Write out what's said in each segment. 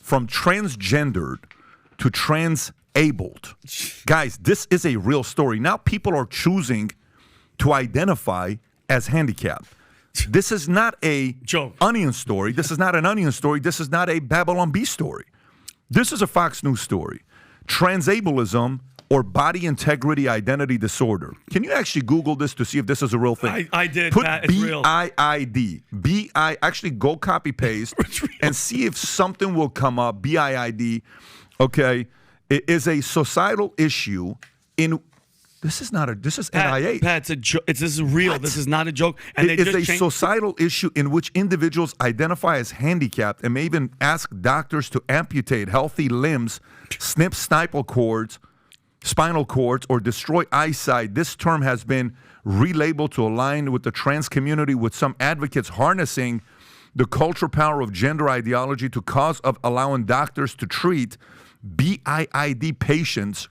from transgendered to transabled. Guys, this is a real story. Now people are choosing to identify as handicapped. This is not a joke. Onion story. This is not an Onion story. This is not a Babylon Bee story. This is a Fox News story. Transableism or body integrity identity disorder. Can you actually Google this to see if this is a real thing? I did. Put Pat, it's real. BIID. Actually go copy paste and see if something will come up. BIID. Okay. It is a societal issue in. This is NIH. Pat, it's a joke. This is real. What? This is not a joke. And It is a societal issue in which individuals identify as handicapped and may even ask doctors to amputate healthy limbs, snip spinal cords, or destroy eyesight. This term has been relabeled to align with the trans community, with some advocates harnessing the cultural power of gender ideology to cause of allowing doctors to treat BIID patients.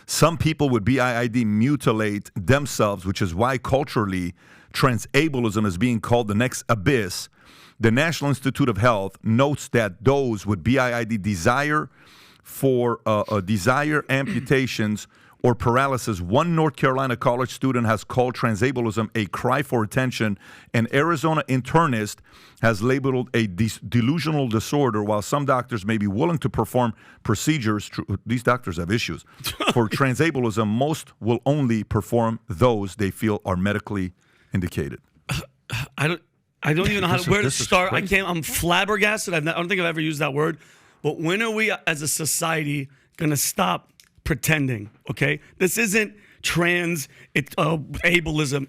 Some people with BIID mutilate themselves, which is why culturally transableism is being called the next abyss. The National Institute of Health notes that those with BIID desire amputations or paralysis. One North Carolina college student has called transableism a cry for attention. An Arizona internist has labeled a delusional disorder. While some doctors may be willing to perform procedures, these doctors have issues. For transableism, most will only perform those they feel are medically indicated. I don't even know where to start. I'm flabbergasted. I don't think I've ever used that word. But when are we as a society going to stop pretending, okay? This isn't ableism.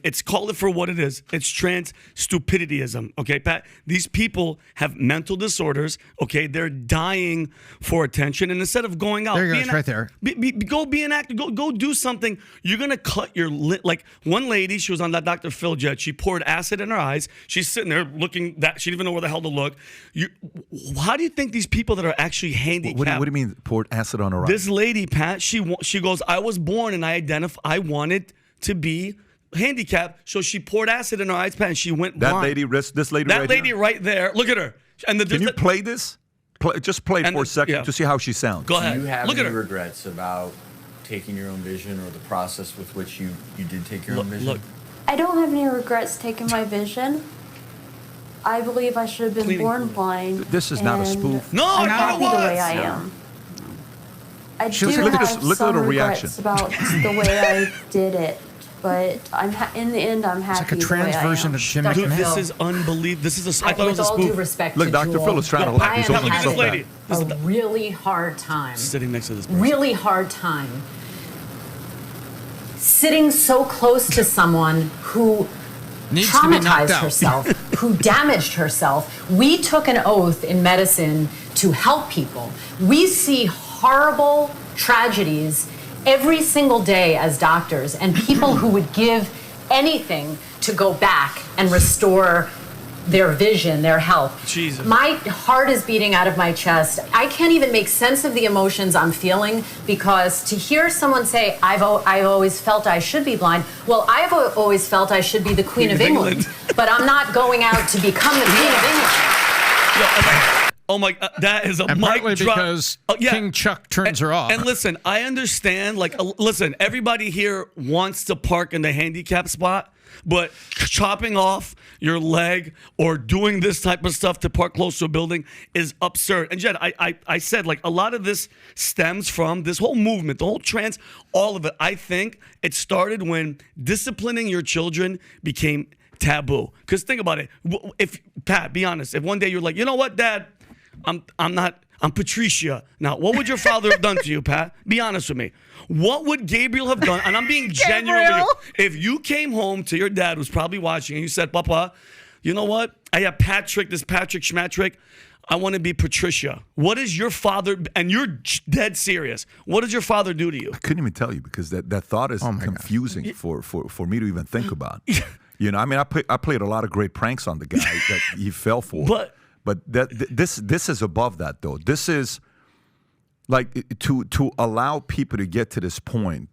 It's call it for what it is. It's trans stupidityism, okay, Pat? These people have mental disorders, okay? They're dying for attention, and instead of going out, there you go, it's right there. Go be an actor. Go do something. You're gonna cut your lip. Like one lady, she was on that Dr. Phil jet. She poured acid in her eyes. She's sitting there looking. That she didn't even know where the hell to look. How do you think these people that are actually handicapped? What do you mean poured acid on her eyes? This lady, Pat, she goes, I was born and I wanted to be handicapped, so she poured acid in her eyes, Pat, and she went blind. This lady right there. Look at her. And Can you play this? Just play it for a second to see how she sounds. Go ahead. Do you have Look any at her. regrets about taking your own vision or the process with which you did take your own vision? Look. I don't have any regrets taking my vision. I believe I should have been born blind. This is not a spoof. No, I'm no, happy it the was. way I am. I do Look at have this some little regrets reaction. about the way I did it, but in the end, I'm happy. It's like a the way trans I version am. of Jim Dr. Dude, McMahon. this is unbelievable. This is I thought it was with a all due spoof. respect Look, to Dr. Jewel, Phil is trying to laugh. I He's have holding Look at this had lady. a really hard time. Sitting next to this person. Really hard time. Sitting so close to someone who Needs to be knocked traumatized out. herself, who damaged herself. We took an oath in medicine to help people. We see horrible tragedies every single day as doctors, and people who would give anything to go back and restore their vision, their health. Jesus. My heart is beating out of my chest. I can't even make sense of the emotions I'm feeling, because to hear someone say, I've always felt I should be blind. Well, I've always felt I should be the Queen of England, but I'm not going out to become the Queen of England. Oh my! That is a And mic partly drop. because Oh, yeah. King Chuck turns her off. And listen, I understand. Listen, everybody here wants to park in the handicap spot, but chopping off your leg or doing this type of stuff to park close to a building is absurd. And Jed, I said, a lot of this stems from this whole movement, the whole trans, all of it. I think it started when disciplining your children became taboo. Because think about it. If Pat, be honest, if one day you're like, you know what, Dad, I'm Patricia. Now, what would your father have done to you, Pat? Be honest with me. What would Gabriel have done? And I'm being genuine with you. If you came home to your dad, who's probably watching, and you said, Papa, you know what? I have Patrick Schmatrick. I want to be Patricia. What is your father, and you're dead serious, what does your father do to you? I couldn't even tell you because that thought is confusing for me to even think about. You know, I mean, I played a lot of great pranks on the guy that he fell for. But this is above that, though. This is like to allow people to get to this point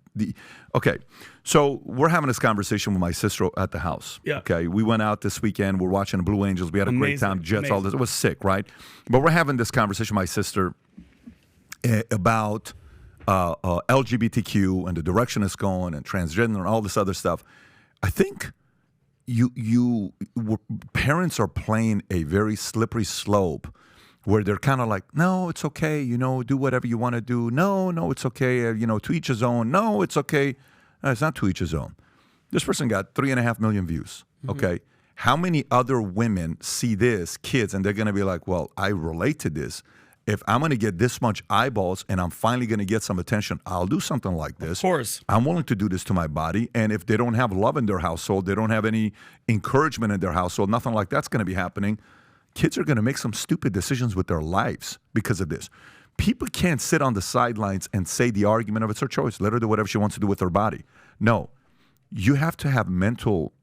Okay, so we're having this conversation with my sister at the house. Yeah. Okay, we went out this weekend. We're watching the Blue Angels. We had a great Amazing, time. Jets, amazing. all this. It was sick, right? But we're having this conversation with my sister about LGBTQ and the direction it's going and transgender and all this other stuff. I think parents are playing a very slippery slope where they're kind of like, no, it's okay, do whatever you want to do. No, it's okay, to each his own. No, it's okay. No, it's not to each his own. This person got 3.5 million views, okay? How many other women see this, kids, and they're going to be like, well, I relate to this. If I'm going to get this much eyeballs and I'm finally going to get some attention, I'll do something like this. Of course. I'm willing to do this to my body. And if they don't have love in their household, they don't have any encouragement in their household, nothing like that's going to be happening. Kids are going to make some stupid decisions with their lives because of this. People can't sit on the sidelines and say the argument of it's her choice. Let her do whatever she wants to do with her body. No, you have to have mental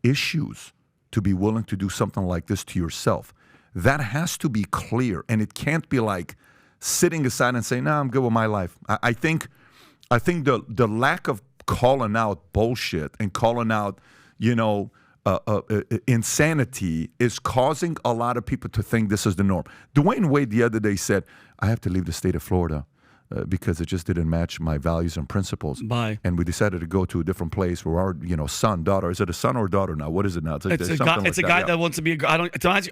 issues to be willing to do something like this to yourself. That has to be clear, and it can't be like sitting aside and saying, "No, I'm good with my life." I think the lack of calling out bullshit and calling out, insanity is causing a lot of people to think this is the norm. Dwayne Wade the other day said, "I have to leave the state of Florida because it just didn't match my values and principles." Bye. And we decided to go to a different place where our, son, daughter, is it a son or a daughter now? What is it now? It's a guy that wants to be a guy.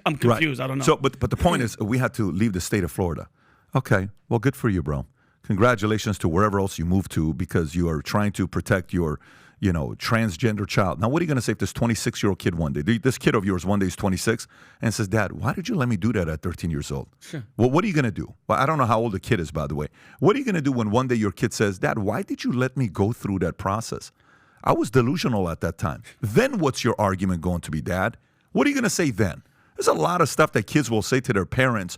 I'm confused. Right. I don't know. So, but the point is, we had to leave the state of Florida. Okay, well, good for you, bro. Congratulations to wherever else you moved to because you are trying to protect your, transgender child. Now, what are you going to say if this 26-year-old kid one day, this kid of yours one day is 26 and says, "Dad, why did you let me do that at 13 years old?" Sure. Well, what are you going to do? Well, I don't know how old the kid is, by the way. What are you going to do when one day your kid says, "Dad, why did you let me go through that process? I was delusional at that time." Then what's your argument going to be, Dad? What are you going to say then? There's a lot of stuff that kids will say to their parents.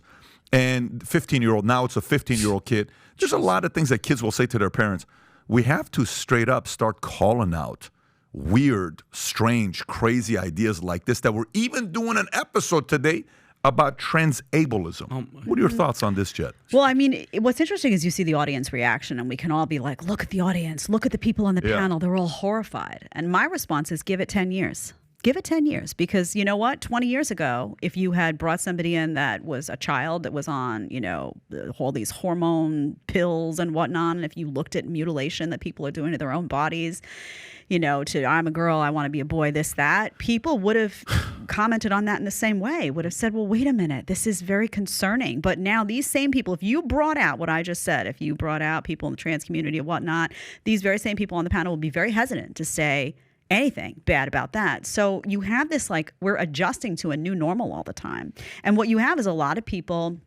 And 15-year-old, now it's a 15-year-old kid. There's a lot of things that kids will say to their parents. We have to straight up start calling out weird, strange, crazy ideas like this that we're even doing an episode today about transableism. What are your thoughts on this, Jed? Well, I mean, what's interesting is you see the audience reaction and we can all be like, look at the audience, look at the people on the panel. They're all horrified. And my response is give it 10 years. Give it 10 years because you know what? 20 years ago, if you had brought somebody in that was a child that was on, all these hormone pills and whatnot, and if you looked at mutilation that people are doing to their own bodies, to I'm a girl, I want to be a boy, this, that, people would have commented on that in the same way, would have said, well, wait a minute, this is very concerning. But now these same people, if you brought out what I just said, if you brought out people in the trans community and whatnot, these very same people on the panel will be very hesitant to say anything bad about that. So you have this, we're adjusting to a new normal all the time. And what you have is a lot of people,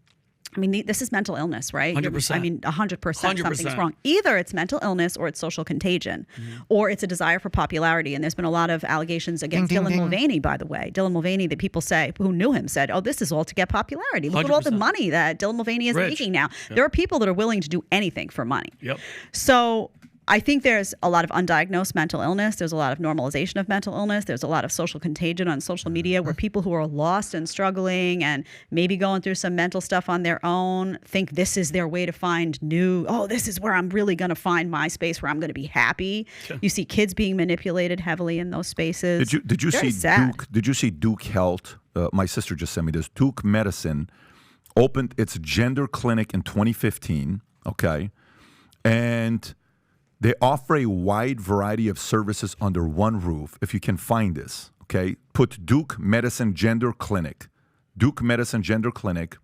this is mental illness, right? 100%. 100% something's wrong. Either it's mental illness or it's social contagion, or it's a desire for popularity. And there's been a lot of allegations against Dylan Mulvaney, by the way. Dylan Mulvaney, that people say, who knew him, said, oh, this is all to get popularity. Look at all the money that Dylan Mulvaney is making now. Yep. There are people that are willing to do anything for money. Yep. So I think there's a lot of undiagnosed mental illness. There's a lot of normalization of mental illness. There's a lot of social contagion on social media where people who are lost and struggling and maybe going through some mental stuff on their own think this is their way to find this is where I'm really going to find my space where I'm going to be happy. Sure. You see kids being manipulated heavily in those spaces. Did you see sad. Duke? Did you see Duke Health? My sister just sent me this. Duke Medicine opened its gender clinic in 2015. Okay, and they offer a wide variety of services under one roof. If you can find this, okay, put Duke Medicine Gender Clinic. Duke Medicine Gender Clinic,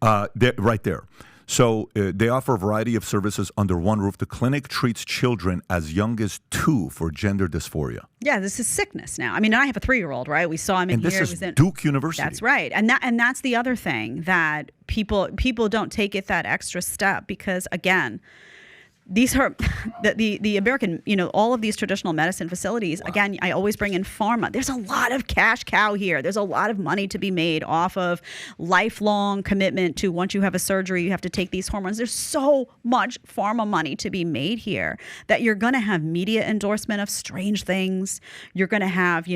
right there. So they offer a variety of services under one roof. The clinic treats children as young as 2 for gender dysphoria. Yeah, this is sickness now. I have a 3-year-old, right? We saw him in and here. This is Duke University. That's right. And that's the other thing that people don't take it that extra step because, again, these are the American, all of these traditional medicine facilities. Wow. Again, I always bring in pharma. There's a lot of cash cow here. There's a lot of money to be made off of lifelong commitment to once you have a surgery, you have to take these hormones. There's so much pharma money to be made here that you're going to have media endorsement of strange things. You're going to have,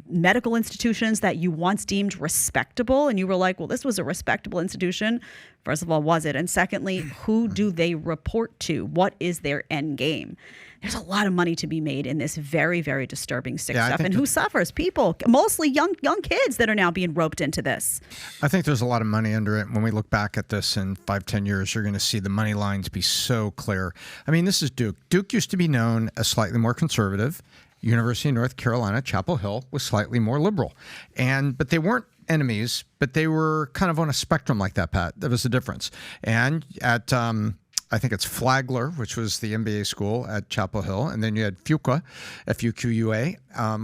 medical institutions that you once deemed respectable. And you were like, well, this was a respectable institution. First of all, was it? And secondly, who do they report to? what is their end game? There's a lot of money to be made in this very, very disturbing sick stuff. And who suffers? People, mostly young kids that are now being roped into this. I think there's a lot of money under it. When we look back at this in 5-10 years, you're going to see the money lines be so clear. I mean, this is Duke. Duke used to be known as slightly more conservative. University of North Carolina, Chapel Hill, was slightly more liberal. But they weren't enemies, but they were kind of on a spectrum like that, Pat. That was the difference. And at I think it's Flagler, which was the MBA school at Chapel Hill. And then you had Fuqua, F-U-Q-U-A,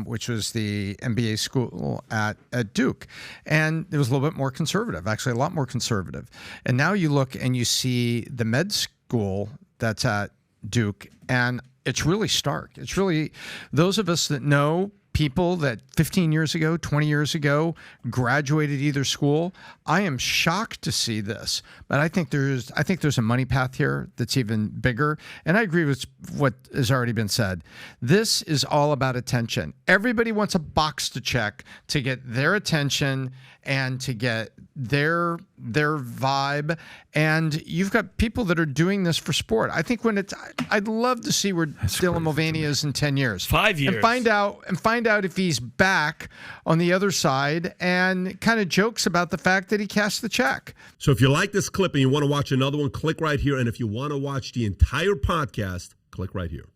which was the MBA school at Duke. And it was a little bit more conservative, actually a lot more conservative. And now you look and you see the med school that's at Duke, and it's really stark. It's really, those of us that know people that 15 years ago, 20 years ago graduated either school, I am shocked to see this. But I think there's a money path here that's even bigger. And I agree with what has already been said. This is all about attention. Everybody wants a box to check to get their attention and to get their vibe. And you've got people that are doing this for sport. I think I'd love to see where Dylan Mulvaney is in 10 years. 5 years. And find out if he's back on the other side and kind of jokes about the fact that he cashed the check. So if you like this clip and you want to watch another one, click right here. And if you want to watch the entire podcast, click right here.